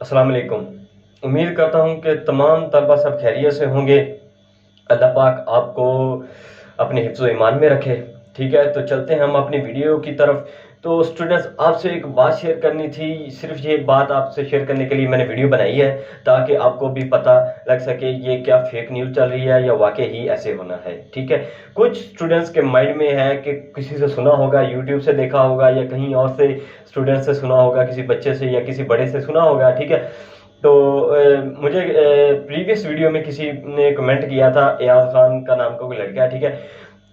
अस्सलाम वालेकुम। उम्मीद करता हूँ कि तमाम तलबा सब खैरियत से होंगे। अल्लाह पाक आपको अपने हिफ्ज़ ईमान में रखे। ठीक है, तो चलते हैं हम अपनी वीडियो की तरफ। तो स्टूडेंट्स, आपसे एक बात शेयर करनी थी। सिर्फ ये बात आपसे शेयर करने के लिए मैंने वीडियो बनाई है, ताकि आपको भी पता लग सके ये क्या फेक न्यूज़ चल रही है या वाकई ही ऐसे होना है। ठीक है, कुछ स्टूडेंट्स के माइंड में है कि किसी से सुना होगा, यूट्यूब से देखा होगा या कहीं और से स्टूडेंट से सुना होगा, किसी बच्चे से या किसी बड़े से सुना होगा। ठीक है, तो मुझे प्रीवियस वीडियो में किसी ने कमेंट किया था, एयाज खान का नाम का कोई लड़का है। ठीक है,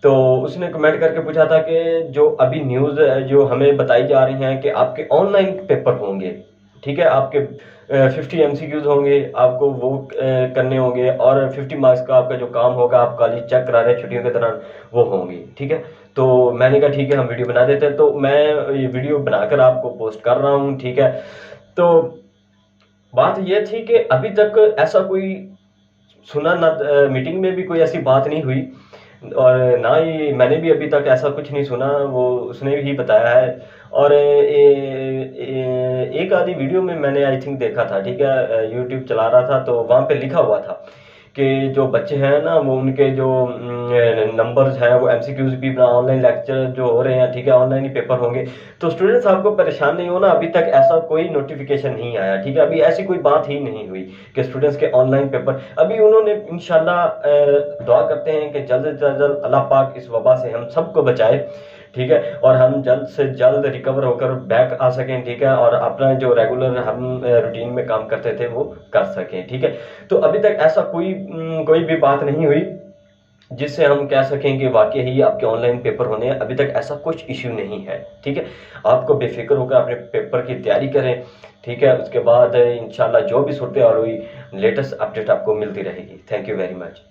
तो उसने कमेंट करके पूछा था कि जो अभी न्यूज़ जो हमें बताई जा रही हैं कि आपके ऑनलाइन पेपर होंगे। ठीक है, आपके 50 MCQs होंगे, आपको वो करने होंगे और 50 मार्क्स का आपका जो काम होगा, आप कॉलेज चेक करा रहे हैं छुट्टियों के दौरान, वो होंगे। ठीक है, तो मैंने कहा ठीक है, हम वीडियो बना देते हैं। तो मैं ये वीडियो बनाकर आपको पोस्ट कर रहा हूँ। ठीक है, तो बात ये थी कि अभी तक ऐसा कोई सुना ना, मीटिंग में भी कोई ऐसी बात नहीं हुई और ना ही मैंने भी अभी तक ऐसा कुछ नहीं सुना, वो उसने ही बताया है। और एक आधी वीडियो में मैंने आई थिंक देखा था। ठीक है, यूट्यूब चला रहा था तो वहाँ पे लिखा हुआ था कि जो बच्चे हैं ना, वो उनके जो नंबर्स हैं वो MCQs भी बना, ऑनलाइन लेक्चर जो हो रहे हैं। ठीक है, ऑनलाइन ही पेपर होंगे। तो स्टूडेंट्स, आपको परेशान नहीं होना, अभी तक ऐसा कोई नोटिफिकेशन नहीं आया। ठीक है, अभी ऐसी कोई बात ही नहीं हुई कि स्टूडेंट्स के ऑनलाइन पेपर। अभी उन्होंने इंशाल्लाह दुआ करते हैं कि जल्द से जल्द अल्लाह पाक इस वबा से हम सबको बचाए। ठीक है, और हम जल्द से जल्द रिकवर होकर बैक आ सकें। ठीक है, और अपना जो रेगुलर हम रूटीन में काम करते थे वो कर सकें। ठीक है, तो अभी तक ऐसा कोई भी बात नहीं हुई जिससे हम कह सकें कि वाकई ही आपके ऑनलाइन पेपर होने हैं। अभी तक ऐसा कुछ इश्यू नहीं है। ठीक है, आपको बेफिक्र होकर अपने पेपर की तैयारी करें। ठीक है, उसके बाद इंशाल्लाह जो भी सूरत हाल हुई, लेटेस्ट अपडेट आपको मिलती रहेगी। Thank you very much.